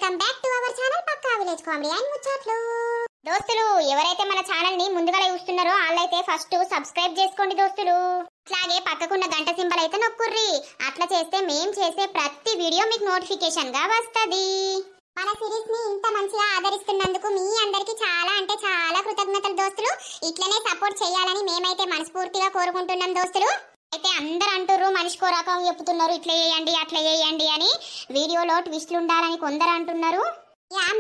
Welcome back to our channel పక్కా village comedy and ముచ్చట్లు. దోస్తులు ఎవరైతే మన ఛానల్ ని ముందుగా చూస్తున్నారో వాళ్ళైతే ఫస్ట్ సబ్స్క్రైబ్ చేసుకోండి దోస్తులు. అట్లాగే పక్కకున్న గంట సింబల్ అయితే నొక్కుర్రి. అట్లా చేస్తే మేం చేసే ప్రతి వీడియో మీకు నోటిఫికేషన్ గా వస్తది. మన సిరీస్ ని ఇంత మంచిగా ఆదరిస్తున్నందుకు మీ అందరికి చాలా అంటే చాలా కృతజ్ఞతలు దోస్తులు. ఇట్లనే సపోర్ట్ చేయాలని మేమైతే మనస్ఫూర్తిగా కోరుకుంటున్నాం దోస్తులు. అయితే అందరు అంటుర్రు మనిషికో రకం చెప్తున్నారు, ఇట్లా చేయండి అట్లా చేయండి అని. వీడియోలో ట్విస్ట్లు ఉండాలని కొందరు అంటున్నారు.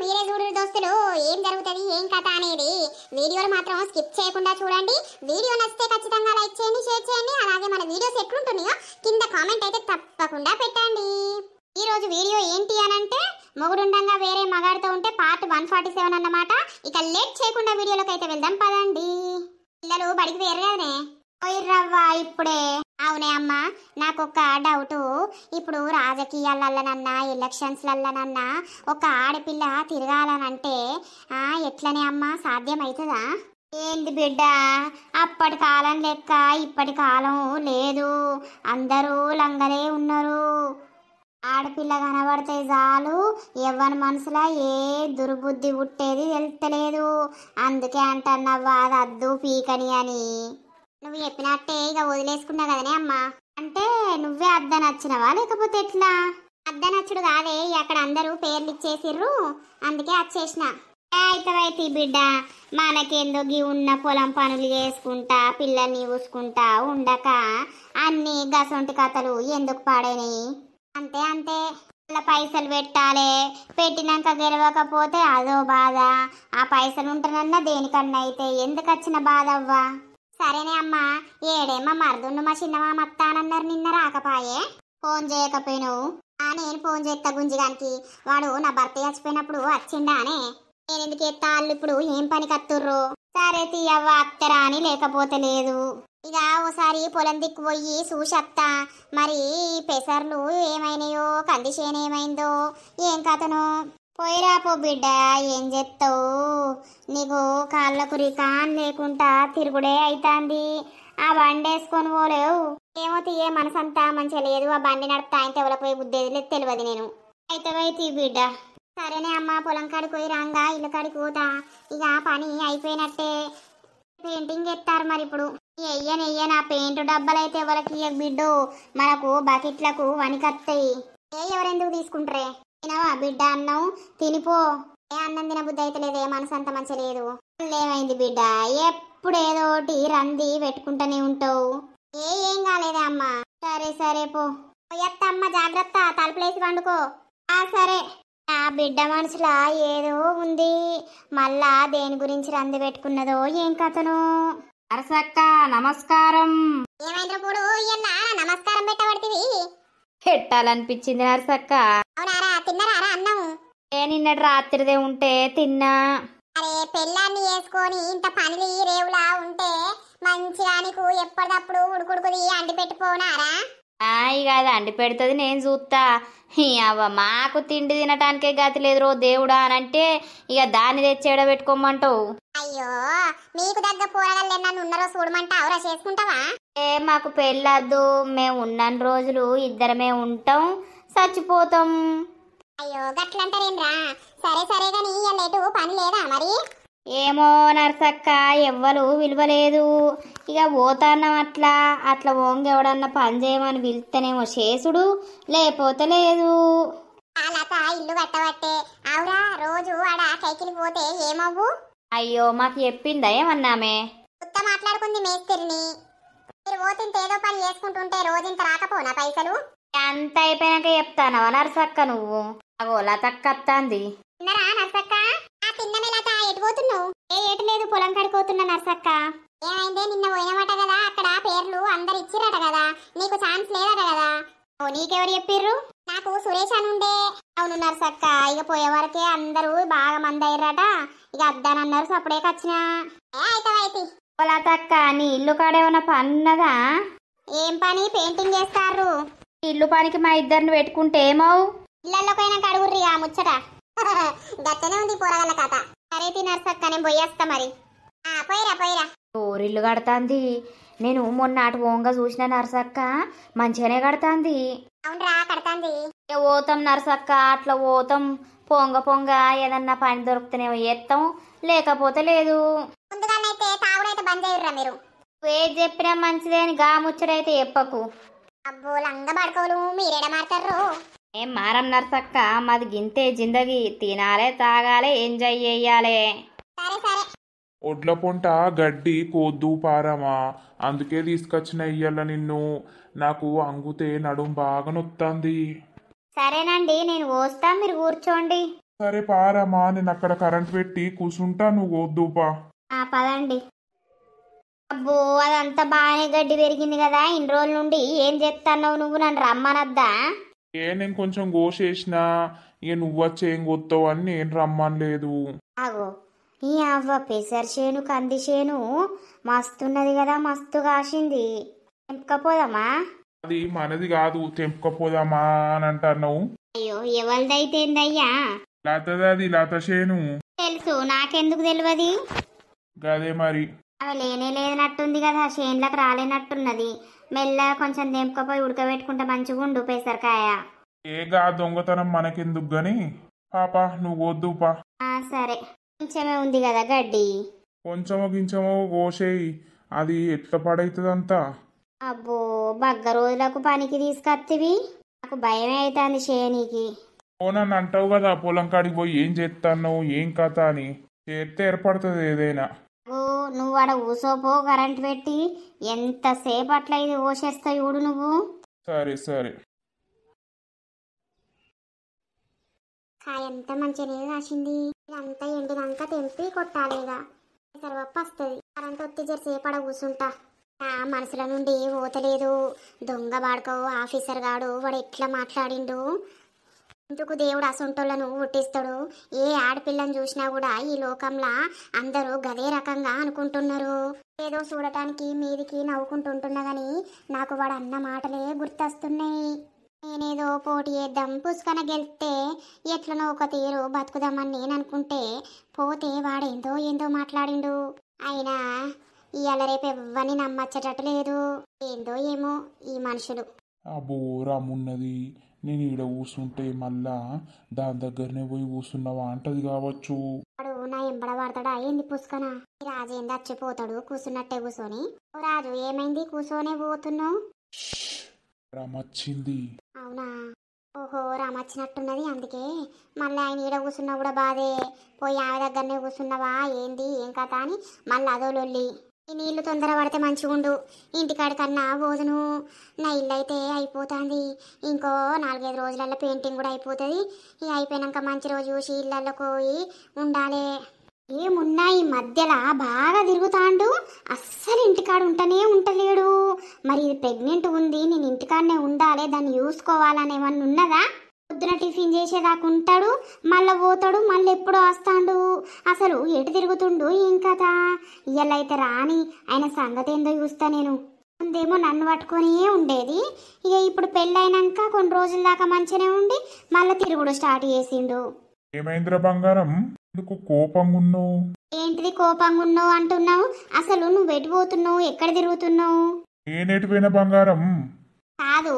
మీరే చూడు దోస్తులు ఏం జరుగుతుంది ఏం కథ అనేది. వీడియోలు మాత్రం స్కిప్ చేయకుండా చూడండి. వీడియో నచ్చితే ఖచ్చితంగా లైక్ చేయండి, షేర్ చేయండి. అలాగే మన వీడియోస్ ఎట్లుంటున్నాయో కింద కామెంట్ అయితే తప్పకుండా పెట్టండి. ఈ రోజు వీడియో ఏంటి అనంటే మొగుడుండంగా వేరే మగాడితో ఉంటే పార్ట్ 147 అన్నమాట. ఇక లేట్ చేయకుండా వీడియోలోకి అయితే వెళ్దాం పదండి. పిల్లలు బడికి వేరు కదనే పోయిర్రవ్వా ఇప్పుడే. అవునే అమ్మా, నాకొక డౌట్. ఇప్పుడు రాజకీయాలల్లనన్నా ఎలక్షన్స్లల్లనన్నా ఒక ఆడపిల్ల తిరగాలనంటే ఎట్లనే అమ్మా సాధ్యమవుతుందా? ఏంది బిడ్డ, అప్పటి కాలం లెక్క ఇప్పటి కాలం లేదు. అందరూ లంగలే ఉన్నారు. ఆడపిల్ల కనబడితే చాలు ఎవరి మనసులో ఏ దుర్బుద్ధి పుట్టేది తెలుస్తలేదు. అందుకే అంటున్నావా అది అద్దు పీకని అని. నువ్వు చెప్పినట్టే ఇక వదిలేసుకున్నా కదనే అమ్మా. అంటే నువ్వే అద్దనచ్చినవా లేకపోతే ఎట్లా? అద్దనచ్చుడు కాదే, అక్కడ అందరూ పేర్లు ఇచ్చేసిర్రు అందుకే వచ్చేసిన. అయితే బిడ్డ, మనకెందుకు ఉన్న పొలం పనులు చేసుకుంటా పిల్లల్ని చూసుకుంటా ఉండక అన్ని గసొంటి కథలు ఎందుకు పాడేని? అంతే అంతే. అలా పైసలు పెట్టాలి, పెట్టినాక గెలవకపోతే అదో బాధ. ఆ పైసలు ఉంటున్నా దేనికన్నా అయితే ఎందుకు వచ్చిన బాధ అవ్వా? సరేనే అమ్మా, ఏడేమ్మా మరదుండు మా చిన్నమా మత్తానన్నారు, నిన్న రాకపాయే. ఫోన్ చేయకపోయినావు? నేను ఫోన్ చేస్తా గుంజిగానికి. వాడు నా భర్త చచ్చిపోయినప్పుడు వచ్చిండానే. నేను ఎందుకు ఎత్తా? వాళ్ళు ఇప్పుడు ఏం పని కత్తుర్రు? సరే తీయవ్వ అత్తరా అని, లేకపోతే లేదు. ఇక ఓసారి పొలం దిక్కు పోయి చూసత్తా. మరి పెసర్లు ఏమైనాయో కందిచేను ఏమైందో ఏం కథను. పోయిరా పో బిడ్డ, ఏం చెప్తావు? నీకు కాళ్ళకు రికాన్ లేకుండా తిరుగుడే అవుతుంది. ఆ బండి వేసుకొని పోలేవు. ఏమో తీయే మనసంతా మంచిగా లేదు. ఆ బండి నడుపుతా అయితే ఎవరికి పోయి బుద్ధి తెలియదు నేను. అయితే బిడ్డ. సరేనే అమ్మ, పొలం కాడికి పోయి రాంగా ఇల్లు కాడికి పోతా. ఇక పని అయిపోయినట్టే. పెయింటింగ్ ఎత్తారు మరి ఇప్పుడు. ఎయ్యన పెయింట్ డబ్బాలు అయితే ఎవరికి బిడ్డు, మనకు బకెట్లకు వనికత్తాయి. ఎవరెందుకు తీసుకుంటారే? తినవా బిడ్డ అన్నం? తినిపో. అన్నం తిన బుద్ధి అయితే లేదే, మనసు అంత మంచి లేదు. ఏమైంది బిడ్డ, ఎప్పుడు ఏదో ఒకటి రంది పెట్టుకుంటూనే ఉంటావు. ఏం కాలేదే అమ్మా. సరే పో. ఎత్త అమ్మ, జాగ్రత్త, తలుపులేసి వండుకో. సరే. ఆ బిడ్డ మనసులా ఏదో ఉంది. మళ్ళా దేని గురించి రంది పెట్టుకున్నదో ఏం కథను. నరసక్క నమస్కారం. ఏమైంది పూడు ఇయ్యన్నా నమస్కారం పెట్టబడుతుంది? పెట్టాలనిపించింది నరసక్క. అవునారా, తిన్నారా అన్నం? నిన్నటి రాత్రిదే ఉంటే తిన్నా. అరే పెళ్ళాన్ని వేసుకొని ఇంత పనిలి రేవులా ఉంటే మంచిగా నీకు ఎప్పటికప్పుడు ఉడుకుడుకుది అండి పెట్టిపోనారా? ఇక అది అండి పెడుతుంది, నేను చూస్తా. అవ్వ మాకు తిండి తినటానికే గతి లేదు రో దేవుడా అని అంటే ఇక దాన్ని తెచ్చేడ పెట్టుకోమంటావు. అయ్యో, మీకు దగ్గర పోరగాళ్ళు ఎన్న ఉన్నారో చూడమంటా అవరా చేసుకుంటావా? మాకు పెళ్ళద్దు, మేము ఉన్న రోజులు ఇద్దరమే ఉంటాం, చచ్చిపోతాం. అయ్యో గట్లంటారేంద్రా. సరే గాని లేటు పని లేదా మరి? ఏమో నర్సక్క, ఎవ్వరు విలువలేదు. ఇక పోతాన్నాం అట్లా ఓంగెవడన్నా పని చేయమని పిలుస్తేనేమో చేసుడు, లేకపోతే లేదు. లత ఇల్లు కట్టబట్టే అవురా, రోజు ఆడ కైకిలి పోతే ఏమవ్వు? అయ్యో మాకు చెప్పిందా ఏమన్నామే? కొత్త మాట్లాడుకుంది మేస్తిరిని. మీరు పోతుంటే ఏదో పని చేసుకుంటుంటే రోజంత రాకపోనా పైసలు? అంత అయిపోయినాక చెప్తానవా నర్సక్క నువ్వు? అగో లతక్క అత్తాంది. తిన్నరా నర్సక్క? తిన్నమే లత. ఎటు పోతున్నావు? ఎటు లేదు, పొలం కడుకోతున్నా నర్సక్క. ఏమైందే, నిన్న పోయినమాట కదా, అక్కడ పేర్లు అందరు ఇచ్చిరట కదా, నీకు ఛాన్స్ లేదట కదా? నీకెవరు చెప్పిర్రు? నాకు సురేష్ అని ఉండే. అవును నర్సక్క, ఇక పోయే వరకే అందరూ బాగా మంది అయ్యారట. ఇక అద్దానన్నారు, అప్పుడే వచ్చినా. అయితే లతక్క, నీ ఇల్లు కాడేమన్నా పని ఉన్నదా? ఏం పని? పెయింటింగ్ చేస్తారు. ఇల్లు పనికి మా ఇద్దరిని పెట్టుకుంటే ఏమవు? ఇళ్ళలోకైనా కడుగుర్రి ఆ ముచ్చట. గట్టనే ఉంది పోరగల కథ. సరే తినర్సక్క, నేను పోయేస్తా మరి. పోయిరా. ఊరిల్లు కడతాంది. నేను మొన్న అటు ఓంగ చూసిన నర్సక్క, మంచిగానే కడతాంది. అవునరా కడతాంది. ఇక పోతాం నరసక్క, అట్లా పోతాం. పొంగ పొంగ ఏదన్నా పని దొరుకుతానేమో చేస్తాం, లేకపోతే లేదు. ముందుగానైతే తాగుడైతే బంద్ చేయుర్రా మీరు. ఏది చెప్పినా మంచిదే అని గా ముచ్చటైతే చెప్పకు. అబ్బో లంగ పడుకోలు మీరేడ మారుతారు. ఏం మారం నరసక్క, మాది గింతే జిందగీ. తినాలే, తాగాలే, ఎంజాయ్ చెయ్యాలే. సరే సరే. ఒడ్ల పొంట గడ్డి కోద్దు పారమా, అందుకే తీసుకొచ్చిన ఇయ్యాల నిన్ను. నాకు అంగుతే నడుం బాగా నొత్తంది. సరేనండి, నేను పోస్తా, మీరు కూర్చోండి. సరే పారమా, నేను అక్కడ కరెంట్ పెట్టి కూసుంటా, నువ్వు కోద్దుపా. పదండి. అబ్బో అదంతా బాగానే గడ్డి పెరిగింది కదా, ఇన్ని రోజుల నుండి ఏం చెప్తాన్నావు నువ్వు? నన్ను రమ్మనద్దా? నేను కొంచెం గోసేసిన, ఇక నువ్వు వచ్చి ఏం కొత్తావు అని నేను రమ్మనలేదు. ఆగో, ఈ అవ్వ పెసర్ చేను కంది చేను మస్తున్నది కదా, మస్తు కాసింది. తెంపుకపోదామా? అది మనది కాదు, తెంపుకపోదామా అని అంటున్నావు. అయ్యో ఎవరిదైతేందయ్యా? లతది లత చేను. తెలుసు, నాకెందుకు తెలియదు? గదే మరి. అవి లేనే లేనట్టుంది కదా, చేన్లకు రాలేనట్టున్నది. మెల్ల కొంచెం తెంపుకపోయి ఉడకబెట్టుకుంటే మంచిగా ఉండు పెసరకాయ. ఏగా దొంగతనం మనకెందుకు గని, పాప నువ్వు వద్దుపా. సరే, కొంచెమే ఉంది కదా గడ్డి. కొంచెమో గించమో కోసేయి, అది ఎట్లా పడైతుందంతా. అబ్బో బగ్గ రోజులకు పనికి తీసుకొత్తివి, నాకు భయమే అవుతుంది చేయనీకి. నన్ను అంటావు కదా పొలం కాడికి పోయి ఏం చేస్తాను ఏం కథ అని, చేస్తే ఏర్పడుతుంది ఏదైనా. ఓ నువ్వు ఆడ ఊసోపో, కరెంట్ పెట్టి ఎంతసేపు అట్లా ఇది ఓసేస్తావు చూడు నువ్వు. సరే సరే. కాయ ఎంత మంచిగా కాసింది. ఇదంతా ఎండినాక తెంపి కొట్టాలిగా, సర్వప్ప వస్తుంది. కరెంట్ ఒత్తి జరసేపడ కూర్చుంటా. నా మనసుల నుండి పోతలేదు. దొంగ బాడుకో ఆఫీసర్ గాడు వాడు ఎట్లా మాట్లాడిండు. ఇందుకు దేవుడు అసొంటోళ్లను పుట్టిస్తాడు. ఏ ఆడపిల్లని చూసినా కూడా ఈ లోకంలో అందరూ గదే రకంగా అనుకుంటున్నారు. ఏదో చూడటానికి మీదికి నవ్వుకుంటుంటున్నా గాని నాకు వాడు అన్న మాటలే గుర్తొస్తున్నాయి. నేనేదో పోటీ చేద్దాం, పుష్కన గెలిస్తే ఎట్లనో ఒక తీరు బతుకుదామని నేను అనుకుంటే, పోతే వాడేందో ఏందో మాట్లాడిండు. అయినా ఇవాళ రేపు ఎవ్వని నమ్మచ్చటట్టు లేదు. ఏందో ఏమో ఈ మనుషులు. అబ్బో రమ్మున్నది, నేను ఈడ కూర్చుంటే మళ్ళా దాని దగ్గరనే పోయి కూర్చున్నావా అంటది కావచ్చు. వాడు నా ఎంబడ వాడతాడా ఏంది పుష్కన? రాజేంది చచ్చిపోతాడు కూర్చున్నట్టే కూర్చొని. ఓ రాజు ఏమైంది కూర్చొనే పోతున్నావు? రమచ్చింది. అవునా? ఓహో రామచ్చినట్టున్నది, అందుకే మళ్ళీ ఆయన ఈడ కూర్చున్నా కూడా బాధే. పోయి ఆమె దగ్గరనే కూర్చున్నావా ఏంది ఏం కథ అని మళ్ళీ అదో లొల్లి. ఈ నీళ్లు తొందర పడితే మంచిగుండు, ఇంటికాడికన్నా పోదును. నా ఇల్లు అయితే అయిపోతుంది, ఇంకో 4-5 రోజులలో పెయింటింగ్ కూడా అయిపోతుంది. ఇక అయిపోయినాక మంచి రోజు చూసి ఇళ్ళల్లో పోయి ఉండాలి. ఏమున్నా ఈ మధ్యలో బాగా తిరుగుతాండు, అస్సలు ఇంటికాడ ఉంటనే ఉంటలేడు. మరి ఇది ప్రెగ్నెంట్ ఉంది, నేను ఇంటికాడనే ఉండాలి, దాన్ని చూసుకోవాలని ఏమన్నా ఉన్నదా? పొద్దున టిఫిన్ చేసేదాకా ఉంటాడు, మళ్ళీ పోతాడు, మళ్ళీ ఎప్పుడో వస్తాడు. అసలు ఎటు తిరుగుతుండు ఏం కదా. ఇయ్యాలైతే రాని ఆయన సంగతి ఏందో చూస్తా నేను. ముందేమో నన్ను పట్టుకొనే ఉండేది, ఇక ఇప్పుడు పెళ్ళైనాక కొన్ని రోజుల దాకా మంచిగానే ఉండి మళ్ళీ తిరుగుడు స్టార్ట్ చేసిండు. ఏమైందిరా బంగారం, ఎందుకు కోపంగా ఉన్నావు? ఏంటిది కోపంగా ఉన్నావు అంటున్నావు? అసలు నువ్వు ఎటు పోతున్నావు, ఎక్కడ తిరుగుతున్నావు? నేనేటి పోయిన బంగారం? కాదు,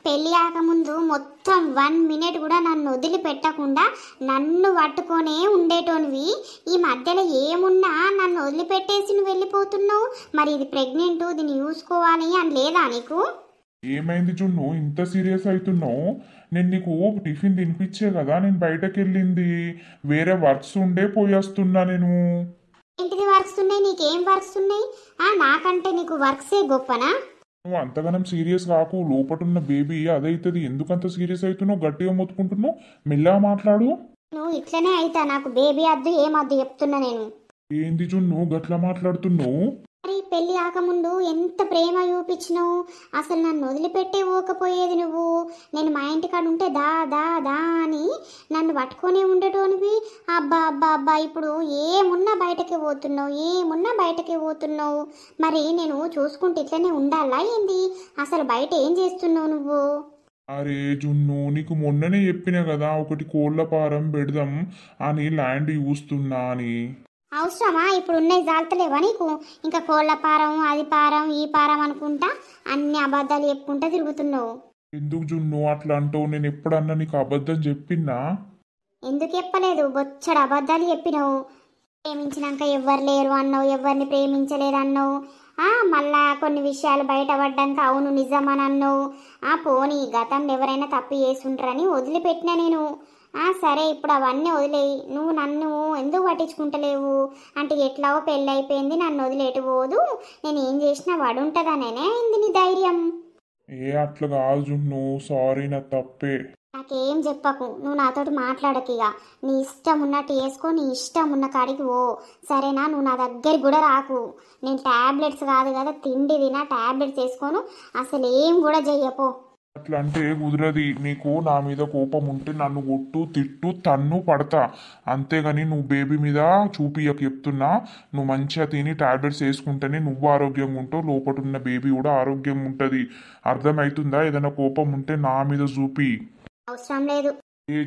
పెళ్ళి కాకముందు మొత్తం 1 మినిట్ కూడా నన్ను వదిలిపెట్టకుండా నన్ను పట్టుకొనే ఉండేటోనివి. ఈ మధ్యలో ఏమున్నా నన్ను వదిలిపెట్టేసి నువ్వు వెళ్ళిపోతున్నావు. మరి ఇది ప్రెగ్నెంట్, దీన్ని చూసుకోవాలి అని లేదా నీకు? ఏమైంది జున్ను ఇంత సీరియస్ అవుతున్నావు? నేను నీకు టిఫిన్ తినిపించే కదా నేను బయటకు వెళ్ళింది, వేరే వర్క్స్ ఉండే పోయి వస్తున్నా నేను. ఏంటిది వర్క్స్ ఉన్నాయి? నీకేం వర్క్స్ ఉన్నాయి? నాకంటే నీకు వర్క్సే గొప్పనా? నువ్వు అంతగానం సీరియస్ కాకు, లోపటున్న బేబీ అదైతుంది. ఎందుకంత సీరియస్ అవుతున్నావు? గట్టిగా మొత్తుకుంటున్నావు, మెల్లగా మాట్లాడు. నువ్వు ఇట్లనే అయితా, నాకు బేబీ అద్దు ఏమద్దు చెప్తున్నా నేను. ఏంది జున్ను గట్లా మాట్లాడుతున్నావు? మరి పెళ్ళి కాకముందు ఎంత ప్రేమ చూపించినావు, అసలు నన్ను వదిలిపెట్టే పోకపోయేది నువ్వు. నేను మా ఇంటికాడ ఉంటే దా దా దా అని నన్ను పట్టుకొనే ఉండేటోనివి. అబ్బా అబ్బా అబ్బా, ఇప్పుడు ఏమున్నా బయటకే పోతున్నావు, ఏమున్నా బయటకే పోతున్నావు. మరి నేను చూసుకుంటే ఇట్లనే ఉండాలా ఏంది? అసలు బయట ఏం చేస్తున్నావు నువ్వు? అరే జున్ను, నీకు మొన్ననే చెప్పినా కదా ఒకటి కోళ్ల పారం పెడదాం అని, ల్యాండ్ చూస్తున్నా అని. అవసరమా? ఇప్పుడు ఉన్నాయి జాలతలేవా నీకు? ఇంకా కోళ్ళ పారం, అది పారం, ఈ పారం అనుకుంటా అన్ని అబద్ధాలు చెప్పుకుంటా తిరుగుతున్నావు. ఎందుకు జున్ను అట్లా అంటావు? నేను ఎప్పుడన్నా నీకు అబద్ధం చెప్పినా? ఎందుకు చెప్పలేదు? బొచ్చడు అబద్ధాలు చెప్పినావు. ప్రేమించినాక ఎవ్వరు లేరు అన్నావు, ఎవరిని ప్రేమించలేదు అన్నావు. మళ్ళా కొన్ని విషయాలు బయటపడ్డాక అవును నిజమని అన్నావు. పోనీ గతంలో ఎవరైనా తప్పు చేసుంటారని వదిలిపెట్టినా నేను. సరే ఇప్పుడు అవన్నీ వదిలేయి. నువ్వు నన్ను ఎందుకు పట్టించుకుంటలేవు అంటే ఎట్లావో పెళ్ళి అయిపోయింది, నన్ను వదిలేటు పోదు, నేను ఏం చేసినా వాడుంటదనేనే అయింది నీ ధైర్యం. అట్లా కాదు జున్ను, సారీ నా తప్పే. నాకేం చెప్పకు, నువ్వు నాతోటి మాట్లాడకిగా. నీ ఇష్టం ఉన్నట్టు వేసుకో, నీ ఇష్టం ఉన్న కాడికి ఓ, సరేనా? నువ్వు నా దగ్గరికి కూడా రాకు. నేను టాబ్లెట్స్ కాదు కదా తిండి తినా, టాబ్లెట్స్ వేసుకోను, అసలు ఏం కూడా చెయ్యపో. అట్లా అంటే కుదరది. నీకు నా మీద కోపం ఉంటే నన్ను కొట్టు, తిట్టు, తన్ను, పడతా. అంతేగాని నువ్వు బేబీ మీద చూపియక చెప్తున్నా. నువ్వు మంచిగా తిని టాబ్లెట్స్ వేసుకుంటేనే నువ్వు ఆరోగ్యంగా ఉంటావు, లోపల ఉన్న బేబీ కూడా ఆరోగ్యంగా ఉంటుంది. అర్థమవుతుందా? ఏదైనా కోపం ఉంటే నా మీద చూపి. అవసరం లేదు.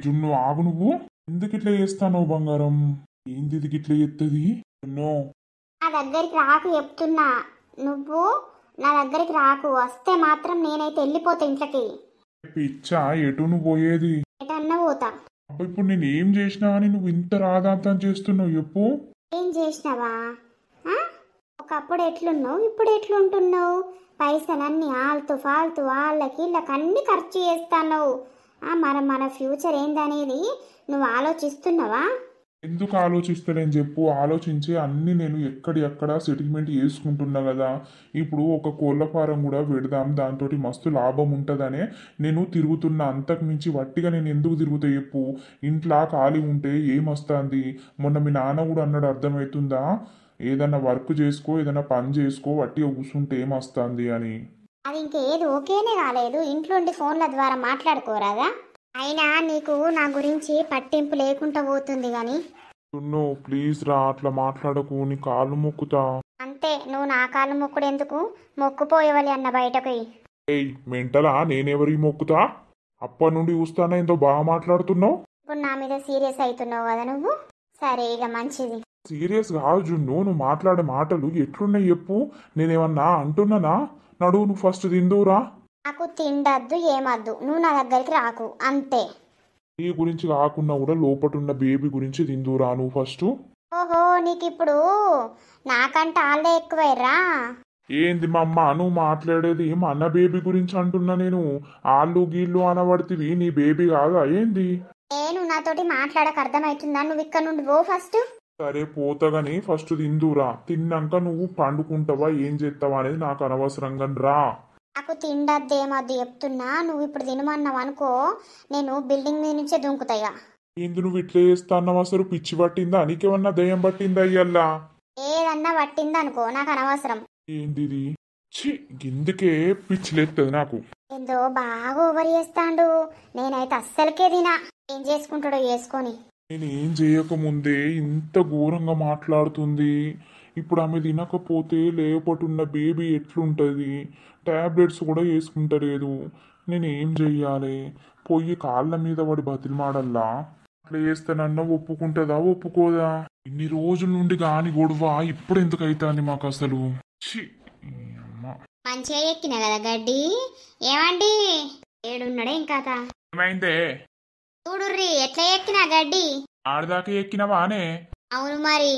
జున్ను ఆగు, నువ్వు ఎందుకు ఇట్లా చేస్తానో బంగారం? ఏంది ఇది ఇట్లా చేస్తుంది? జున్ను నా దగ్గరికి రాకు చెప్తున్నా. నువ్వు నా దగ్గరికి రాకు, వస్తే మాత్రం నేనైతే వెళ్ళిపోతా ఇంట్లోకి. పిచ్చా, ఎటు నువ్వు పోయేది? ఎటన్నా పోతా. అబ్బా, ఇప్పుడు నేను ఏం చేసినా అని నువ్వు ఇంత రాదాంతం చేస్తున్నావు చెప్పు? ఏం చేసినావా? ఒకప్పుడు ఎట్లున్నావు, ఇప్పుడు ఎట్లుంటున్నావు? పైసలన్నీ ఆల్తూ ఫాల్తూ వాళ్ళకి వీళ్ళకి అన్ని ఖర్చు చేస్తాను. మరి మన ఫ్యూచర్ ఏందనేది నువ్వు ఆలోచిస్తున్నావా? ఎందుకు ఆలోచిస్తలేని చెప్పు? ఆలోచించి అన్ని నేను ఎక్కడ సెటిల్మెంట్ చేసుకుంటున్నా కదా. ఇప్పుడు ఒక కోళ్ళ ఫారం కూడా పెడదాం, దాంతో మస్తు లాభం ఉంటుందనే నేను తిరుగుతున్నా. అంతకు మించి వట్టిగా నేను ఎందుకు తిరుగుతా చెప్పు? ఇంట్లో ఖాళీ ఉంటే ఏమొస్తుంది? మొన్న మీ నాన్న కూడా అన్నాడు, అర్థమవుతుందా? ఏదన్నా వర్క్ చేసుకో, ఏదైనా పని చేసుకో, వట్టిగా కూర్చుంటే ఏమొస్తుంది అని. అది ఇంకేది ఓకేనే కాలేదు, ఇంట్లో ఉండి ఫోన్ల ద్వారా మాట్లాడుకోరాదా? అయినా నీకు నా గురించి పట్టింపు లేకుండా పోతుంది గాని. ప్లీజ్ రా, అట్లా మాట్లాడకు, నీ కాళ్ళు మొక్కుతా. అంతే, నువ్వు నా కాళ్ళు మొక్కుడు ఎందుకు? మొక్కుపోయేవాలి అన్న బయటకు. ఏయ్ మెంటలా, నేనెవరికి మొక్కుతా? అప్పటి నుండి చూస్తానా ఎంతో బాగా మాట్లాడుతున్నావు. ఇప్పుడు నా మీద సీరియస్ అవుతున్నావు కదా నువ్వు. సరే ఇక మంచిది. సీరియస్ కాదు జున్ను, నువ్వు మాట్లాడే మాటలు ఎట్లున్నాయి చెప్పు? నేనేమన్నా అంటున్నానా? నడు, నువ్వు ఫస్ట్ తిందువురా. నాకు తిండద్దు ఏమద్దు, నువ్వు నా దగ్గరికి రాకు, అంతే. నీ గురించి కాకుండా కూడా లోపటున్న బేబీ గురించి తిందువురా నువ్వు ఫస్ట్. ఓహో, నీకు ఇప్పుడు నాకంటే వాళ్ళే ఎక్కువైరా. ఏంది మా అమ్మ నువ్వు మాట్లాడేది? మా అన్న బేబీ గురించి అంటున్నా నేను. ఆళ్ళు గీళ్ళు అనబడితివి, నీ బేబీ కాదా ఏంది? నేను నాతోటి మాట్లాడక అర్థమవుతుందా? నువ్వు ఇక్కడ నుండి పో ఫస్ట్. సరే పోతాగాని ఫస్ట్ తిందురా. తిన్నాక నువ్వు పండుకుంటావా ఏం చేస్తావా అనేది నాకు అనవసరంగా రా. నాకు తిండద్దేమద్దు చెప్తున్నా. నువ్వు ఇప్పుడు తినమన్నావు అనుకో, నేను బిల్డింగ్ మీద నుంచే దుంకుతాయా. ఏంది నువ్వు ఇట్లా చేస్తాన్నావు? అసలు పిచ్చి పట్టిందా? నీకేమన్నా దయ్యం పట్టిందా అయ్యల్లా? ఏదన్నా పట్టిందనుకో, నాకు అనవసరం. ఏందిది? ఛీ, ఇందుకే పిచ్చిలేస్తుంది నాకు. ఏందో బాగా ఓవర్ చేస్తాండు. నేనైతే అస్సలకే తినా. ఏం చేసుకుంటాడో చేసుకొని. నేను ఏం చేయకముందే ఇంత ఘోరంగా మాట్లాడుతుంది. ఇప్పుడు ఆమె తినకపోతే లేపటున్న బేబీ ఎట్లుంటుంది? టాబ్లెట్స్ కూడా వేసుకుంటలేదు. నేను ఏం చెయ్యాలి? పోయి కాళ్ళ మీద పడి బతిమాడల్లా? అట్లా చేస్తానన్నా ఒప్పుకుంటుందా ఒప్పుకోదా? ఇన్ని రోజుల నుండి కాని గొడవ ఇప్పుడు ఎందుకు అవుతుంది మాకు అసలు? మంచిగా ఎక్కినా కదా గడ్డి. ఏమండి ఏడున్నాడే ఇంకా? ఏమైందే? చూడుర్రి ఎట్లా ఎక్కినా గడ్డి. ఆడదాకా ఎక్కినవానే? అవును మరి.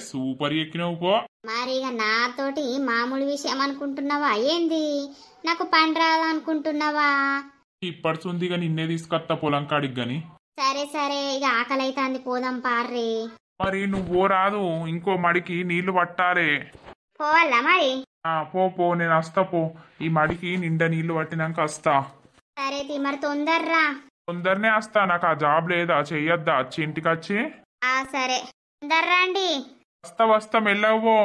సూపర్ ఎక్కినవు పో. మరి ఇక నాతోటి మామూలు విషయం అనుకుంటున్నావా ఏంది? నాకు పని రాదనుకుంటున్నావా? ఇప్పడుతుంది ఇక నిన్నే తీసుకొస్తా పొలం కాడికి గాని. సరే సరే, ఇక ఆకలి అవుతుంది, పోదాం పార్రి. మరి నువ్వు రాదు, ఇంకో మడికి నీళ్లు పట్టాలే. పోవాలా మరి? పో నేను వస్తా పో. ఈ మడికి నిండా నీళ్లు పట్టినాక వస్తా. సరే మరి తొందర్రా. తొందరనే వస్తా, నాకు ఆ జాబ్ లేదా చెయ్యొద్దా వచ్చి ఇంటికి వచ్చి? సరే తొందర్రా అండి. వస్తా మెల్లవో.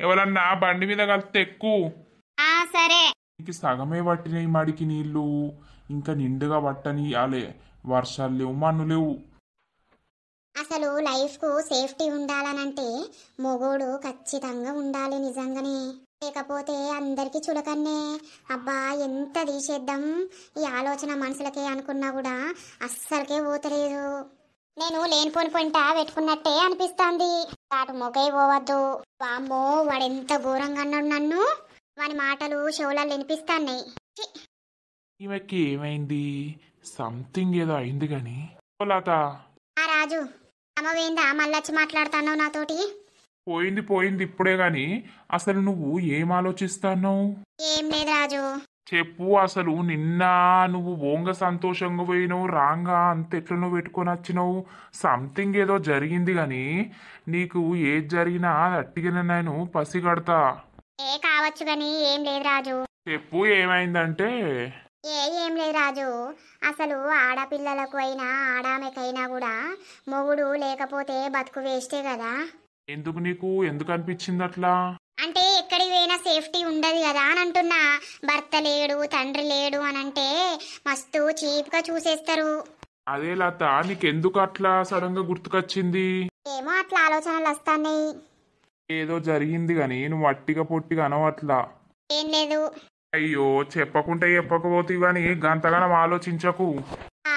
ఎవరన్నా బండి మీద కలిస్తే ఎక్కువ. సరే. ఇంక సగమే పట్టినాయి మడికి నీళ్లు, ఇంకా నిండుగా పట్టనియాలే. వర్షాలు లేవు, మన్ను లేవు. అసలు లైఫ్ కు సేఫ్టీ ఉండాలనంటే మొగోడు ఖచ్చితంగా ఉండాలి నిజంగానే. లేకపోతే అందరికి చులకన్నే. అబ్బా ఎంత తీసేద్దాం ఈ ఆలోచన మనసులకే అనుకున్నా కూడా అస్సలకే పోతలేదు. నేను లేనిపోని పొంట పెట్టుకున్నట్టే అనిపిస్తుంది. అటు మొగై పోవద్దు. వామ్మో వాడెంత ఘోరంగా అన్నాడు నన్ను. వాని మాటలు షోలలో వినిపిస్తాన్నాయి. ఈమెకి ఏమైంది? సంథింగ్ ఏదో అయింది గాని. ఓ లత, ఆ రాజు అమ్మవేందా మళ్ళొచ్చి మాట్లాడుతున్నావు నాతోటి? పోయింది పోయింది ఇప్పుడే గాని అసలు నువ్వు ఏం ఆలోచిస్తున్నావు? ఏం లేదు రాజు. చెప్పు. అసలు నిన్న నువ్వు ఓంగ సంతోషంగా పోయినావు, రాంగా అంత ఎట్లనో పెట్టుకొని వచ్చినావు. సంథింగ్ ఏదో జరిగింది గాని నీకు ఏది జరిగినా అట్టిగానే నేను పసిగడతా. కావచ్చు గాని ఏం లేదు రాజు. చెప్పు ఏమైందంటే. ఏం లేదు రాజు. అసలు ఆడపిల్లలకు అయినా ఆడామెకైనా కూడా మొగుడు లేకపోతే బతుకు వేస్టే కదా. ఎందుకు నీకు ఎందుకు అనిపించింది అట్లా? అంటే ఎక్కడికి పోయినా సేఫ్టీ ఉండదు కదా అని అంటున్నా. భర్త లేడు తండ్రి లేడు అని అంటే మస్తు చీప్గా చూసేస్తారు. అదే లత, నీకెందుకు అట్లా సడన్ గా గుర్తుకొచ్చింది? ఏమో అట్లా ఆలోచనలు వస్తాయి. ఏదో జరిగింది గాని నువ్వు అట్టిగా పొట్టిగా అనవట్లా. ఏం లేదు. అయ్యో, చెప్పకుంటే చెప్పకపోతే గాని గంతగానం ఆలోచించకు. ఆ,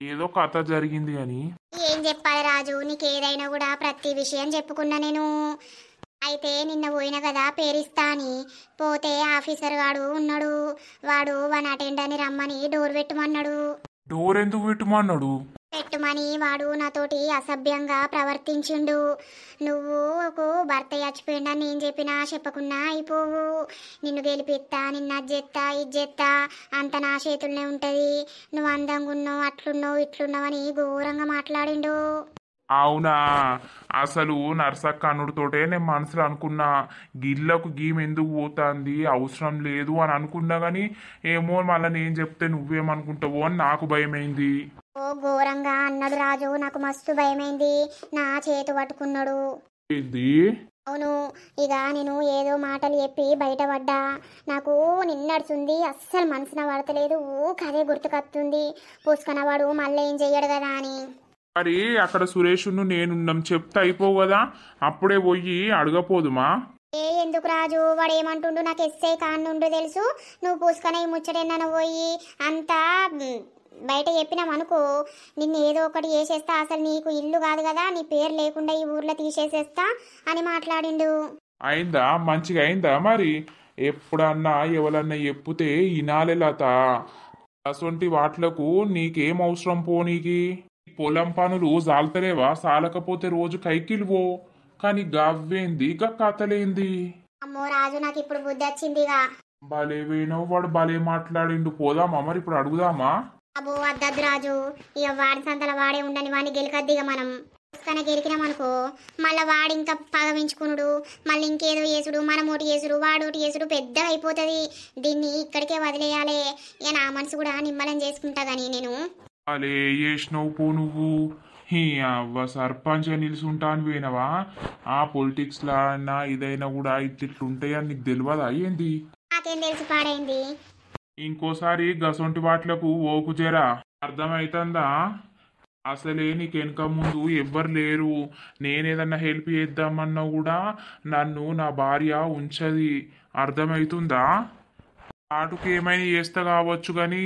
ఏదో కథ జరిగింది గాని. ఏం చెప్పాలి రాజు, నీకు ఏదైనా కూడా ప్రతి విషయం చెప్పుకున్నా నేను. అయితే నిన్న పోయిన కదా పేరిస్తా అని పోతే ఆఫీసర్ గాడు ఉన్నాడు. వాడు వన్ అటెండ్ అని రమ్మని డోర్ పెట్టమన్నాడు. డోర్ ఎందుకు పెట్టుమన్నాడు? పెట్టుమని వాడు నాతోటి అసభ్యంగా ప్రవర్తించిండు. నువ్వు భర్త చచ్చిపోయిండని నేను చెప్పినా చెప్పకున్నా అయిపోవు. నిన్ను గెలిపిస్తా, నిన్ను అది చేస్తా ఇది చేస్తా, అంత నా చేతుల్నే ఉంటది. నువ్వు అందంగా ఉన్నావు, అట్లున్నావు ఇట్లున్నావు అని ఘోరంగా మాట్లాడిండు. అవునా? అసలు నర్సక్క అనుడితోటే నేను మనసులో అనుకున్నా, గిల్లకు గీమ్ ఎందుకు పోతాంది, అవసరం లేదు అని అనుకున్నా గాని ఏమో మళ్ళీ నేను చెప్తే నువ్వేమనుకుంటావో అని నాకు భయమైంది. ఓ ఘోరంగా అన్నాడు రాజు. నాకు మస్తు భయమైంది. నా చేతు పట్టుకున్నాడు. ఏంది? అవును. ఇక నేను ఏదో మాటలు చెప్పి బయటపడ్డా. నాకు నిన్నడుచుంది, అస్సలు మనసున పడతలేదు. ఊకదే గుర్తుకొస్తుంది. పూసుకున్నవాడు మళ్ళీ ఏం చెయ్యడు కదా అని. మరి అక్కడ సురేషును నేనున్నాం చెప్తే అయిపోవు కదా, అప్పుడే పోయి అడగపోదుమా? ఎందుకు రాజు, వాడు ఏమంటుండు నాకు ఎస్ఐ కానుండు తెలుసు. నువ్వు పూసుకొని ఈ ముచ్చటేనా పోయి అంతా బయట చెప్పినామనుకో, నిన్ను ఏదో ఒకటి చేసేస్తా, అసలు నీకు ఇల్లు కాదు కదా, నీ పేరు లేకుండా ఈ ఊర్లో తీసేసేస్తా అని మాట్లాడిండు. అయిందా? మంచిగా అయిందా? మరి ఎప్పుడన్నా ఎవరన్నా చెప్పుతే ఇనాలే లత. అసొంటి వాట్లకు నీకేం అవసరం పోనీకి? పొలం పనులు జాలతలేవా? సాలకపోతే రోజు కైకిలువో. కానీ గవ్వేంది గా కథలేంది? అమ్మో రాజు, నాకు ఇప్పుడు బుద్ధి వచ్చిందిగా. భలే వేణవు, వాడు భలే మాట్లాడిండు. పోదామా మరి ఇప్పుడు అడుగుదామా? అబ్బో వద్దద్దు రాజు, ఇక వాడి సంతల వాడే ఉండని వాడిని గెలికద్దిగా మనం. పుస్తకాన్ని గెలికినామనుకో మళ్ళీ వాడు ఇంకా పగవించుకునుడు, మళ్ళీ ఇంకేదో చేసుడు, మనం ఒకటి చేసుడు వాడు ఒకటి చేసుడు పెద్దగా అయిపోతుంది. దీన్ని ఇక్కడికే వదిలేయాలి. ఇక నా మనసు కూడా నిమ్మలం చేసుకుంటా గానీ నేను. అలే చేసినవు పో నువ్వు. అవ్వ సర్పంచ్ నిలుచుంటా అని పోయినవా? ఆ పొలిటిక్స్ లా అయినా ఇదైనా కూడా ఇట్లుంటాయని నీకు తెలియదా ఏంది? నాకేం తెలిసి పాడైంది. ఇంకోసారి గసొంటి వాట్లకు ఓకు జరా, అర్థమైతుందా? అసలే నీకు వెనక ముందు ఎవ్వరు లేరు. నేనేదన్నా హెల్ప్ చేద్దామన్నా కూడా నన్ను నా భార్య ఉంచది, అర్థమవుతుందా? ఆటుకు ఏమైనా చేస్తా కావచ్చు కానీ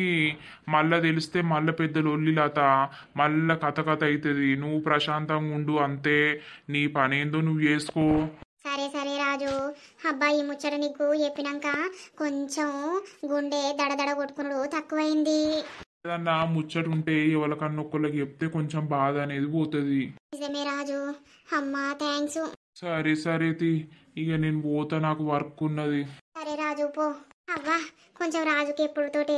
మళ్ళా తెలిస్తే మళ్ళీ పెద్ద లొల్లి లత, మళ్ళా కథ కథ అవుతుంది. నువ్వు ప్రశాంతంగా ఉండు అంతే. నీ పనేందో నువ్వు చేసుకో. సరే సరే రాజు. అబ్బాయి ముచ్చట నీకు చెప్పినాక కొంచెం గుండె దడదడ కొట్టుకున్నాడు తక్కువైంది. ఏదన్నా ముచ్చట ఉంటే ఎవరికన్నా ఒక్కళ్ళకి చెప్తే కొంచెం బాధ అనేది పోతుంది. నిజమే రాజు. అమ్మా థ్యాంక్స్. సరే సరే ఇక నేను పోతా, నాకు వర్క్ ఉన్నది. సరే రాజు పో. అవ్వా కొంచెం రాజుకి ఎప్పుడుతోటే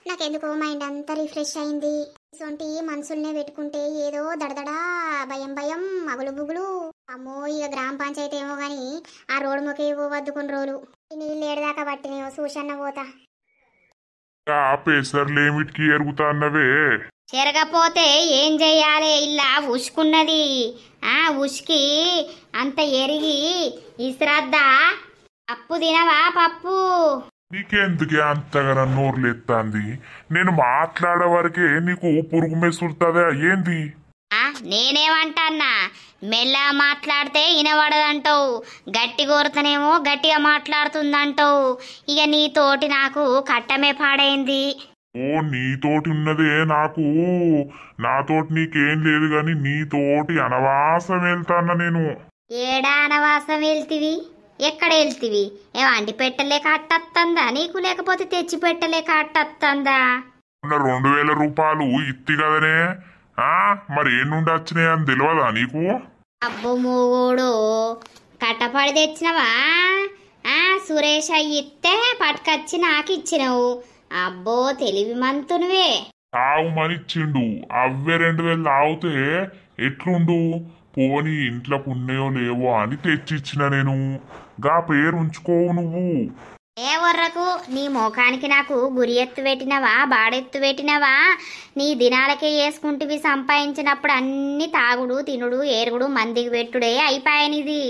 నాకెందుకో మైండ్ అంతా రిఫ్రెష్ అయింది. ఇసొంటి మనసుల్నే పెట్టుకుంటే ఏదో దడదడా భయం భయం మగులు బుగులు. అమ్మో ఇక గ్రామ పంచాయతీ ఏమో గాని ఆ రోడ్డు మొకే పోవద్దు కొన్ని రోజులు. నీళ్ళు ఏడదాకా పట్టినేమో చూసన్న పోతా. పెసర్లేమిటికి ఎరుగుతాన్నవే? చెరగపోతే ఏం చెయ్యాలి? ఇలా ఉసుకున్నది. ఉసుకి అంత ఎరిగి ఇస్రద్దా. అప్పు తినవా పప్పు? నీకెందుకే అంతగా నోరులేస్తాంది? నేను మాట్లాడే వరకే నీకు పురుగు మెసురుతుందా ఏంది? నేనేమంటాన్నా, మెల్ల మాట్లాడితే వినబడదంటావు, గట్టి కోరుతనేమో గట్టిగా మాట్లాడుతుందంటావు. ఇక నీతోటి నాకు కట్టమే పాడైంది. ఓ నీతోటి ఉన్నదే నాకు, నాతోటి నీకేం లేదు గాని నీతోటి అనవాసం వెళ్తాన్నా నేను. ఏడా అనవాసం వెళ్తివి? ఎక్కడ వెళ్తివి? ఏం అండి పెట్టలేక అట్టత్తందా నీకు, లేకపోతే తెచ్చి పెట్టలేక అట్టత్తందా? 2000 రూపాయలు ఇత్తి కదనే. మరి ఏ నుండి వచ్చినాయి అని తెలియదా నీకు? అబ్బో మూగోడు, కట్టపడి తెచ్చినవా? సురేష్ అయ్యిస్తే పట్టుకొచ్చి నాకు ఇచ్చినవు. అబ్బో తెలివి మంతునివే. తాగు మనిచ్చిండు, అవే 2000 తాగితే ఎట్లుండు? పోని ఇంట్లో పుణ్యో లేవో అని తెచ్చిచ్చిన నేను. గా పేరు ఉంచుకోవు నువ్వు. ఏ వర్రకు నీ ముఖానికి నాకు గురి ఎత్తు పెట్టినవా, బాడెత్తు పెట్టినవా? నీ దినాలకే వేసుకుంటివి. సంపాదించినప్పుడు అన్ని తాగుడు తినుడు ఏరుగుడు మందికి పెట్టుడే అయిపోయానిది.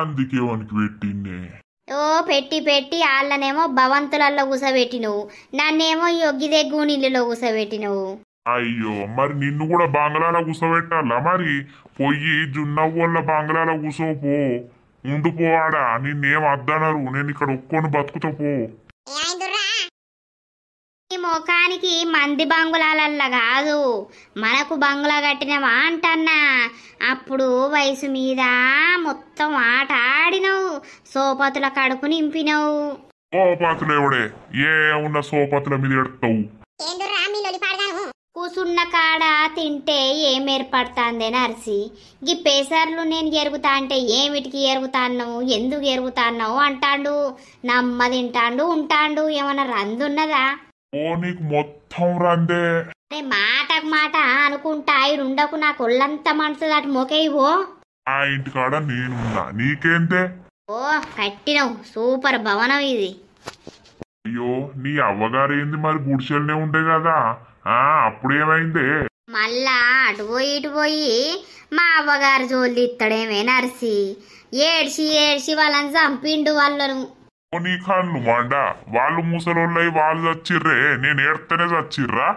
అందుకే వానికి పెట్టిండే. ఓ పెట్టి పెట్టి వాళ్ళనేమో భవంతులలో కూసబెట్టినవు, నన్నేమో యొగ్గిదే గూనీళ్ళలో కూసబెట్టినవు. అయ్యో, మరి నిన్ను కూడా బంగ్లాలో కూసోబెట్టాలా? మరి పొయ్యి జున్నవ్వల్ల బంగ్లాలో కూసోపో, ఉండిపోవాడా. నిన్నేం అద్దనరు, నేను ఇక్కడ ఒక్కొని బతుకుతా పో. ఈ ముఖానికి మంది బంగుళాలల్లా కాదు, మనకు బంగుళా కట్టినవా అంటన్నా. అప్పుడు వయసు మీద మొత్తం ఆట ఆడినవు, సోపతుల కడుపు నింపినవు. సోపతులు ఎవడే? ఏ ఉన్న సోపతుల మీద ఎడతావు? కూసున్న కాడ తింటే ఏం ఏర్పడుతుందే నర్సి? గీ పేసర్లు నేను ఎరుగుతా అంటే ఏమిటికి ఎరుగుతాను, ఎందుకు ఎరుగుతాన్నావు అంటాండు. నమ్మ తింటాండు ఉంటాండు. ఏమన్నా రందున్నదా? ఓ నీకు మొత్తం రందే. అరే మాటకు మాట అనుకుంటా ఇడుండకు, నాకు ఒళ్ళంతా మనసు అటు మొకేవో. ఆ ఇంటికాడ నేనున్నా, నీకేంతే? ఓ కట్టినవు, సూపర్ భవనం ఇది. అయ్యో, నీ అవ్వగారు ఏంది మరి గుడిసెలనే ఉండే కదా, అప్పుడేమైందే? మళ్ళా అటు పోయి ఇటు పోయి మా అవ్వగారు జోలు ఇత్తడేమే నర్సి. ఏడ్చి ఏడ్చి వాళ్ళని చంపిండు వాళ్ళను. నీ కన్ను మండ, వాళ్ళు ముసలోళ్ళై వాళ్ళు చచ్చిర్రే, నేను ఏడ్తేనే చచ్చిర్రా?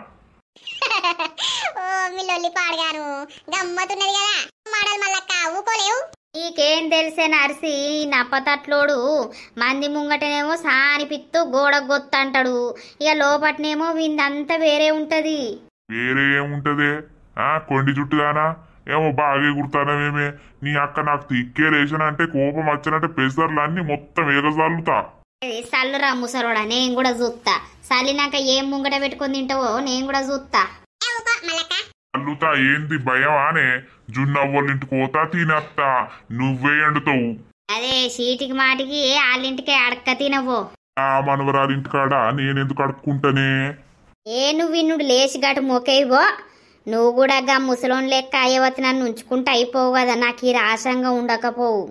ఓ మీ లొల్లి పాడగాను గమ్మతున్నది కదా మాడల్ మల్లక్క, ఊకోలేవు. నీకేం తెలిసే నర్సి? నప్పతట్లోడు మంది ముంగటనేమో సాని పిత్తు గోడ గొత్తంటాడు, ఇక లోపట్నేమో విందంతా వేరే ఉంటది. వేరే ఏముంటదే? కొండి చుట్టుదానా ఏమో బాగా గుర్తానమేమే. నీ అక్క నాకు తిక్కే లేచనంటే కోపం వచ్చినంటే పెసర్లు అన్ని మొత్తం ఏగజల్లుతా. సల్లురా ముసరోడా, నేను కూడా చూస్తా. సల్లినాక ఏం ముంగట పెట్టుకొని తింటావో నేను కూడా చూస్తా. అల్లుతా ఏంది భయం ఆనే? జున్నవ్వలింటికి పోతా తినత్తా, నువ్వే ఎండుతావు. అదే చీటికి మాటికి వాళ్ళింటికే అడక్క తినవో. ఆ మనవరాలింటికాడ నేనెందుకు అడుక్కుంటానే? ఏ నువ్వు విన్నుడు లేచి గటు మొకేవో. నువ్వు కూడా గా ముసలోని లెక్క అయ్యవతి నన్ను ఉంచుకుంటూ అయిపోవు కదా, నాకు ఈ రాసంగా ఉండకపోవు.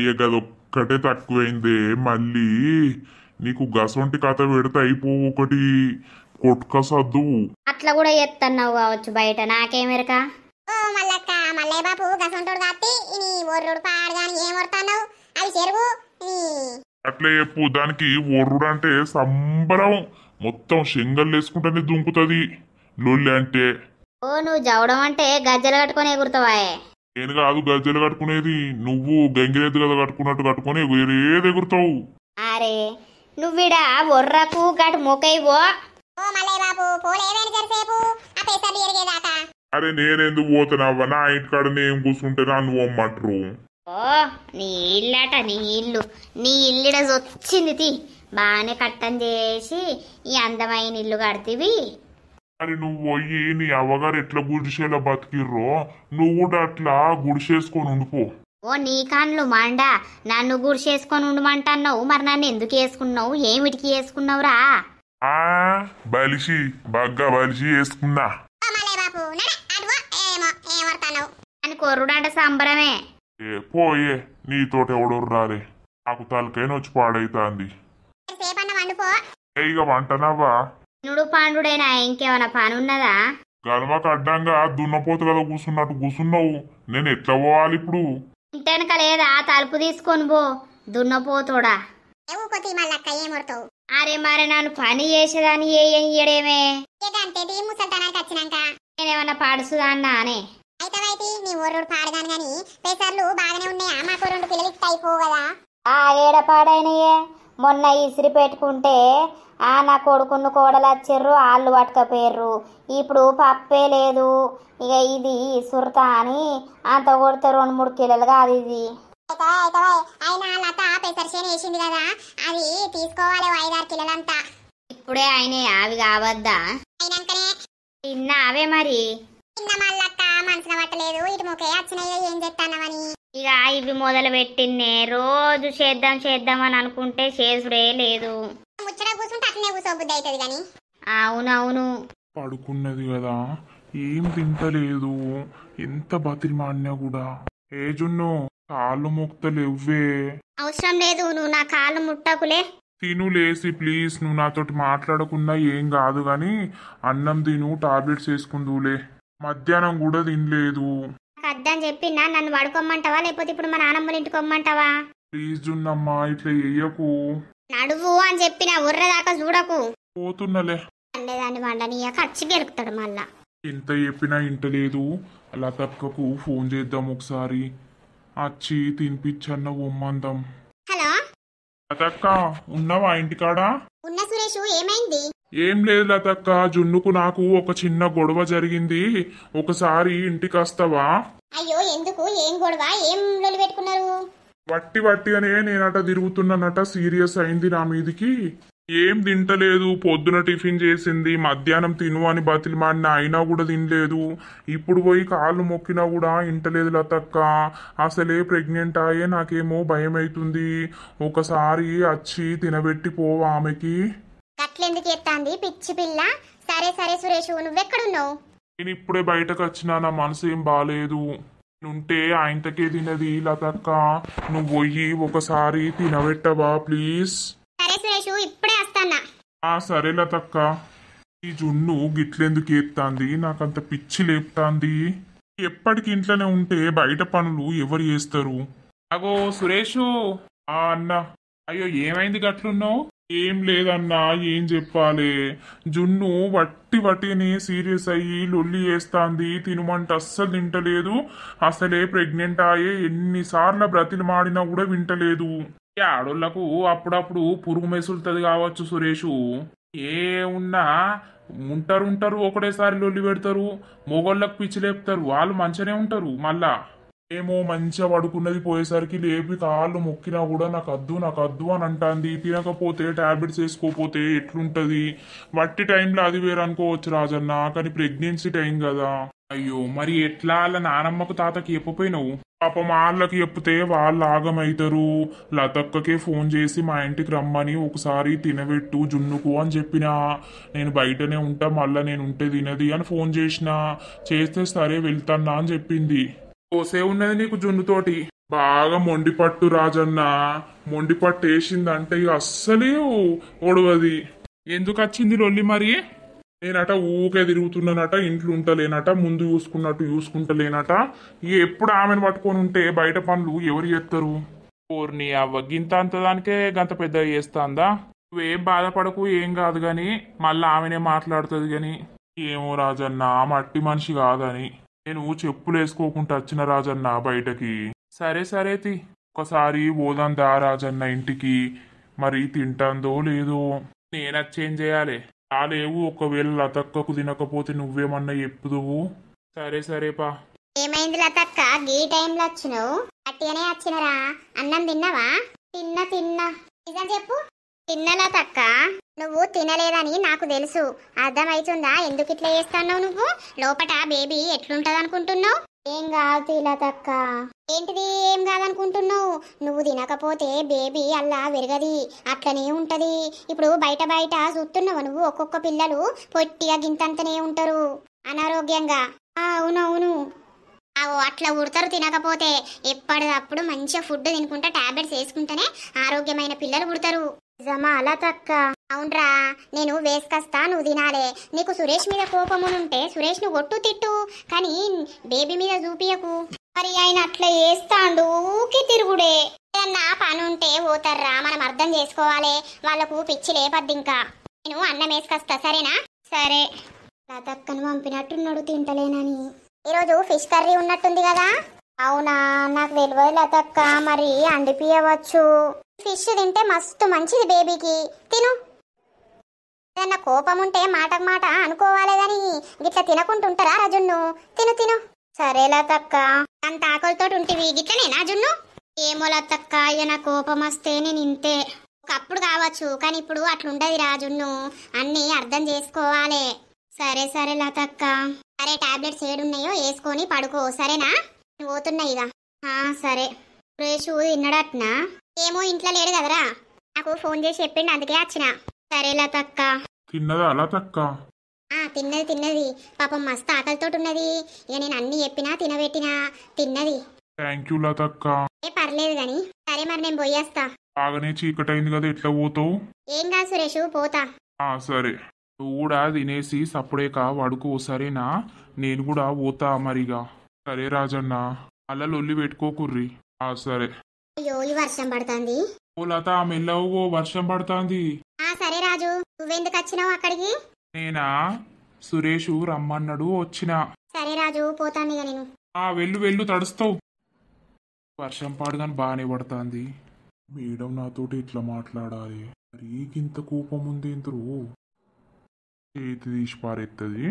ఇక గదొక్కటే తక్కువైందే. మళ్ళీ నీకు గసొంటి కథ పెడితే అయిపోవు, ఒకటి కొట్టుక సద్దు. అట్లా కూడా ఎత్తన్నావు కావచ్చు బయట, నాకేమెరక. ఓ మల్లక్క, మల్లయ్య బాబు గసంటోడు కాత్తి నీ ఒర్రుడు పాడగాని ఏం వరుతాన్నావు? అవి చెరువు. అట్లా చెప్పు. దానికి ఒర్రుడు అంటే సంబరం, మొత్తం శంగల్ వేసుకుంటేనే దుంకుతుంది లొల్లి అంటే. ఓ నువ్వు జవడం అంటే గజ్జలు కట్టుకొని ఎగురుతావాయే. నేను కాదు గజ్జలు కట్టుకునేది, నువ్వు గంగిరెద్దు కదా కట్టుకున్నట్టు కట్టుకొని వేరేది ఎగురుతావు. అరే నువ్విడా ఒర్రకు గటు మొకైవో. ఓ మల్లయ్య బాబు పోలేవేని జరిసేపు ఆ పేసర్లు ఎరిగేదాకా. అరే నేనెందుకు పోతున్నావా? నా ఇంటికాడ నేను కూర్చుంటే నన్ను పోమ్మంటారు. ఓ నీ ఇల్లట, నీ ఇల్లు, నీ ఇల్లుడ వచ్చింది తి. బాగానే కట్టం చేసి ఈ అందమైన ఇల్లు కడితివి. మరి నువ్వు పోయి నీ అవ్వగారు ఎట్లా గుడిసేలా బతికిర్రో నువ్వు కూడా అట్లా గుడిసేసుకొని ఉండిపో. ఓ నీ కాన్లు మండ, నన్ను గుడిసేసుకొని ఉండమంటున్నావు. మరి నన్ను ఎందుకు వేసుకున్నావు? ఏమిటికి వేసుకున్నావురా? బలిసి బాగా బలిసి వేసుకున్నా. అని కొర్రుడంట సంబరమే. పోయే, నీతోటి ఎవడో రాలే, నాకు తలకైనా వచ్చి పాడైతాంది. ఇక వంటనవ్వా? నుడు పాండుడైనా ఇంకేమైనా పని ఉన్నదా? గర్వకు అడ్డంగా దున్నపోతు కదా కూర్చున్నట్టు కూర్చున్నావు, నేను ఎట్లా పోవాలి ఇప్పుడు? ఇంటెనక లేదా తలుపు తీసుకొని పో దున్నపోతోడా. అరే మరి నన్ను పని చేసేదాన్ని ఏడేమే? నేనేమన్నా పడుసుదా అన్నా అనే? నీ ఒర్రుడు పాడగాను గాని పేసర్లు బాగానే ఉన్నాయా? మాకు 2 పిల్లలు అయిపోవు కదా. ఏడ పాడైనయే. మొన్న ఇసిరి పెట్టుకుంటే నా కొడుకును కోడలు వచ్చిర్రు, ఆళ్ళు పట్టుకపోయారు. ఇప్పుడు పప్పే లేదు. ఇక ఇది సురత అని అంత కొడితే 2-3 కిలోలు కాదు ఇది. అయినా లత పెసరసేన వేసింది కదా, అది తీసుకోవాలి 5-6 కిలోలంతా. ఇప్పుడే ఆయన అవి కావద్దా? అయినాకనే తిన్నా అవే మరి. చిన్న మళ్ళక్క మనసున పట్టలేదు, ఇటు ముఖే వచ్చినాయో ఏం చెప్తానవని. ఇక ఇవి మొదలు పెట్టిన్నే, రోజు చేద్దాం అని అనుకుంటే చేసుడే లేదు. ముచ్చట కూర్చుంటే అట్లనే కూర్చోబుద్ది అవుతుంది కానీ. అవునవును. పడుకున్నది కదా, ఏం తింటలేదు, ఎంత బతిమాడినా కూడా. ఏ జున్ను కాళ్ళు మొక్తలేవ్వే. అవసరం లేదు, నువ్వు నా కాళ్ళు ముట్టకులే. తిను లేసి ప్లీజ్, నువ్వు నాతోటి మాట్లాడకున్నా ఏం కాదు గాని అన్నం తిను, టాబ్లెట్స్ వేసుకుందులే. మధ్యాహ్నం కూడా తినలేదు. అద్దని చెప్పినా నన్ను పడుకోమ్మంటావా లేకపోతే ఇప్పుడు మా నాన్నమ్మని ఇంటికి పొమ్మంటావా? ప్లీజ్ జున్నమ్మా ఇట్లా చెయ్యకు. నడువు అని చెప్పిన ఉర్రదాకా చూడకు. పోతున్నలే. అండేదాన్ని వండనీయ ఖర్చు గెలుకుతాడు మళ్ళా. ఎంత చెప్పినా ఇంటలేదు. లతక్కకు ఫోన్ చేద్దాం ఒకసారి, వచ్చి తినిపించన్న ఒమ్మందాం. హలో లతక్క ఉన్నావా ఇంటికాడా? ఉన్న సురేష్ ఏమైంది? ఏం లేదు లతక్క, జున్నుకు నాకు ఒక చిన్న గొడవ జరిగింది, ఒకసారి ఇంటికి వస్తావా? అయ్యో ఎందుకు, ఏం గొడవ, ఏం లొల్లి పెట్టుకున్నారు? వట్టిగానే నేనట తిరుగుతున్నానట, సీరియస్ అయింది నా మీదికి. ఏం తింటలేదు, పొద్దున టిఫిన్ చేసింది, మధ్యాహ్నం తిను అని బతిలిమాడిన అయినా కూడా తినలేదు. ఇప్పుడు పోయి కాళ్ళు మొక్కినా కూడా ఇంటలేదు లతక్క. అసలే ప్రెగ్నెంట్ అయ్యే నాకేమో భయం అవుతుంది. ఒకసారి వచ్చి తినబెట్టి పోవా ఆమెకి. గట్లెందుకు ఎత్తాంది పిచ్చి పిల్ల? సరే సరే సురేష్, నువ్వెక్కడున్నావు? నేను ఇప్పుడే బయటకు వచ్చినా, నా మనసు ఏం బాలేదు. నుంటే ఆయనకే తినది లతక్క, నువ్వు పోయి ఒకసారి తినబెట్టవా ప్లీజ్? సరే సురేష్, ఇప్పుడే వస్తానా. సరే లతక్క. ఈ జున్ను గిట్లెందుకు ఎత్తాంది, నాకంత పిచ్చి లేపుతాంది. ఎప్పటికి ఇంట్లోనే ఉంటే బయట పనులు ఎవరు చేస్తారు? అగో సురేషు. అన్న. అయ్యో ఏమైంది గట్లున్నావు? ఏం లేదన్నా, ఏం చెప్పాలి. జున్ను వట్టిని సీరియస్ అయ్యి లొల్లి చేస్తాంది, తినమంటే అస్సలు తింటలేదు. అసలే ప్రెగ్నెంట్ అయ్యే ఎన్నిసార్లు బ్రతిలు మాడినా కూడా వింటలేదు. ఆడోళ్లకు అప్పుడప్పుడు పురుగు మెసులుతుంది కావచ్చు సురేషు. ఏ ఉన్నా ఉంటారు ఒకటేసారి లొల్లి పెడతారు, మొగోళ్ళకు పిచ్చి లేపుతారు, వాళ్ళు మంచిగానే ఉంటారు. మళ్ళా ఏమో మంచిగా పడుకున్నది, పోయేసరికి లేపి కాళ్ళు మొక్కినా కూడా నాకు అద్దు అని అంటాంది. తినకపోతే టాబ్లెట్స్ వేసుకోపోతే ఎట్లుంటది? వట్టి టైంలో అది వేరు అనుకోవచ్చు రాజన్న, కానీ ప్రెగ్నెన్సీ టైం కదా. అయ్యో మరి ఎట్లా? వాళ్ళ నానమ్మకు తాతకి చెప్పపోయినావు? పాపం వాళ్ళకి చెప్తే వాళ్ళు ఆగమవుతారు. లతక్కకే ఫోన్ చేసి మా ఇంటికి రమ్మని ఒకసారి తినబెట్టు జున్నుకు అని చెప్పినా. నేను బయటనే ఉంటా, మళ్ళా నేను ఉంటే తినది అని ఫోన్ చేస్తే సరే వెళ్తానా అని చెప్పింది. కోసే ఉన్నది నీకు జున్నుతోటి. బాగా మొండిపట్టు రాజన్న, మొండిపట్టు వేసిందంటే ఇక అస్సలే ఓడవది. ఎందుకు వచ్చింది లొల్లి మరి? నేనట ఊకే తిరుగుతున్నానట, ఇంట్లో ఉంటలేనట, ముందు చూసుకుంటలేనట. ఎప్పుడు ఆమెను పట్టుకొని ఉంటే బయట పనులు ఎవరు చేస్తారు? ఓర్ని అవ్వ, గింత అంతదానికే గంత పెద్ద చేస్తాందా? నువ్వేం బాధపడకు, ఏం కాదు గాని మళ్ళీ ఆమెనే మాట్లాడుతుంది గాని. ఏమో రాజన్న, మట్టి మనిషి కాదని నేను చెప్పులు వేసుకోకుండా వచ్చిన రాజన్న బయటకి. సరే తి, ఒకసారి పోదాందా రాజన్న ఇంటికి. మరి తింటాందో లేదో నేనచ్చేం చేయాలి? రాలేవు, ఒకవేళ లతక్కకు తినకపోతే నువ్వేమన్నా చెప్పుదువు. సరేపా. ఏమైంది లతక్క, గీ టైంలో వచ్చినావు? అట్టిగానే వచ్చినరా? అన్నం తిన్నావా? తిన్నా. నిజం చెప్పు. తిన్నా లతక్క. నువ్వు తినలేదని నాకు తెలుసు, అర్థమవుతుందా ఎందుకు ఇట్లా చేస్తున్నావు? నువ్వు లోపట బేబీ ఎట్లుంటది అనుకుంటున్నావు? ఏం కాదు లతక్క. ఏంటిది ఏం కాదనుకుంటున్నావు? నువ్వు తినకపోతే బేబీ అల్లా విరగది, అట్లనే ఉంటది. ఇప్పుడు బయట చూస్తున్నావు నువ్వు, ఒక్కొక్క పిల్లలు పొట్టిగా గింతంతనే ఉంటారు అనారోగ్యంగా. అవునవును, అట్లా ఉడతారు తినకపోతే. ఎప్పటిదప్పుడు మంచిగా ఫుడ్ తినుకుంటా టాబ్లెట్స్ వేసుకుంటేనే ఆరోగ్యమైన పిల్లలు పుడతారు. నిజమా లతక్క? అవునరా, నేను వేసుకొస్తా, నువ్వు తినాలే. నీకు సురేష్ మీద కోపమునుంటే సురేష్ ను కొట్టు తిట్టు, కానీ బేబీ మీద చూపియకు. మరి ఆయన అట్లా చేస్తాండు, ఊకి తిరుగుడే. ఏదన్నా పని ఉంటే పోతారా, మనం అర్థం చేసుకోవాలి. వాళ్ళకు పిచ్చి లేపద్ది. ఇంకా నేను అన్నం వేసుకొస్తా, సరేనా? సరే. లతక్కను పంపినట్టున్నాడు తింటలేనని. ఈరోజు ఫిష్ కర్రీ ఉన్నట్టుంది కదా? అవునా, నాకు తెలియదు లతక్క, మరి అండిపియవచ్చు. ఫిష్ తింటే మస్తు మంచిది బేబీకి, తిను. ఏదన్నా కోపం ఉంటే మాటకు మాట అనుకోవాలి గాని గిట్లా తినకుంటుంటారా రజున్ను? తిను. సరే లతక్క, అంత ఆకలితో ఉంటివి గిట్లనేనా జున్ను? ఏమో లతక్క ఇక నా కోపం వస్తే నేను ఇంతే. ఒకప్పుడు కావచ్చు కానీ ఇప్పుడు అట్లుండదు రాజున్ను, అన్నీ అర్థం చేసుకోవాలి. సరే సరే లతక్క. సరే టాబ్లెట్స్ ఏడున్నాయో వేసుకొని పడుకో సరేనా? పోతున్నాయి ఇక. సరే. సురేషు తిన్నడట్నా? ఏమో ఇంట్లో లేడు కదరా, నాకు ఫోన్ చేసి చెప్పిండు అందుకే వచ్చిన. సరే లతక్క. తిన్నదా లతక్క? తిన్నది పాపం మస్తు ఆకలితోటి ఉన్నది. ఇక నేను అన్ని చెప్పినా తినబెట్టినా తిన్నది. థ్యాంక్ యూ లతక్క. పర్లేదు గాని. సరే మరి నేను పోయేస్తా. బాగానే చీకటైంది కదా, ఎట్లా పోతావు? ఏం కాదు సురేషు, పోతా. సరే, నువ్వు కూడా తినేసి సప్పుడేక వడుకో సరేనా? నేను కూడా పోతా మరిగా. సరే రాజన్న, అలా లొల్లి పెట్టుకోకుర్రి. సరే. అయ్యో ఈ వర్షం పడుతుంది. ఓ లత మెల్లవో, వర్షం పడుతుంది. సరే రాజు, నువ్వెందుకు వచ్చినావు అక్కడికి? నేనా, సురేషు రమ్మన్నాడు వచ్చిన. సరే రాజు, పోతాను ఇక నేను. వెళ్ళు వెళ్ళు, తడుస్తావు. వర్షం పాడుగాని బాగానే పడుతుంది. మేడం నాతోటి ఇట్లా మాట్లాడాలి, మరీకింత కోపం ఉంది ఎంతరు? చేతి తీసి పారెత్తది.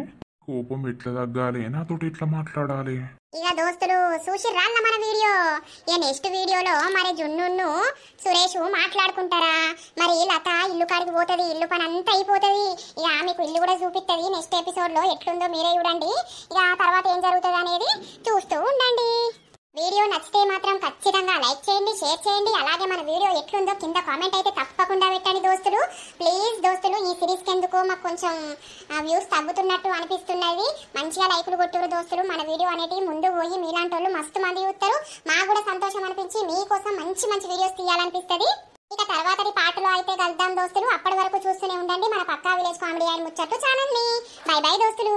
కోపం ఎట్లా తగ్గాలి, నాతోటి ఎట్లా మాట్లాడాలి? ఇక దోస్తులు చూసిర్రా మన వీడియో. ఇక నెక్స్ట్ వీడియోలో మరి జున్ను సురేష్ మాట్లాడుకుంటారా, మరి లత ఇల్లు కాడికి పోతుంది, ఇల్లు పని అంతా అయిపోతుంది. ఇక మీకు ఇల్లు కూడా చూపిస్తుంది. నెక్స్ట్ ఎపిసోడ్ లో ఎట్లుందో మీరే చూడండి. ఇక తర్వాత ఏం జరుగుతుంది అనేది చూస్తూ ఉండండి. వీడియో నచ్చితే మాత్రం ఖచ్చితంగా లైక్ చేయండి, షేర్ చేయండి. అలాగే మన వీడియో ఎట్లుందో కింద కామెంట్ అయితే తప్పకుండా పెట్టండి దోస్తులు. ప్లీజ్ దోస్తులు, ఈ సిరీస్కి ఎందుకో మాకు కొంచెం వ్యూస్ తగ్గుతున్నట్టు అనిపిస్తున్నది. మంచిగా లైకులు కొట్టురు దోస్తులు. మన వీడియో అనేది ముందు పోయి మీలాంటి వాళ్ళు మస్తు మంది చూస్తారు. మాకు కూడా సంతోషం అనిపించి మీకోసం మంచి మంచి వీడియోస్ తీయాలనిపిస్తుంది. ఇక తర్వాతది పాటలో అయితే కలుద్దాం దోస్తులు. అప్పటి వరకు చూస్తూనే ఉండండి మన పక్కా విలేజ్ కామెడీ అండ్ ముచ్చట్లు ఛానల్ ని. బై బై దోస్తులు.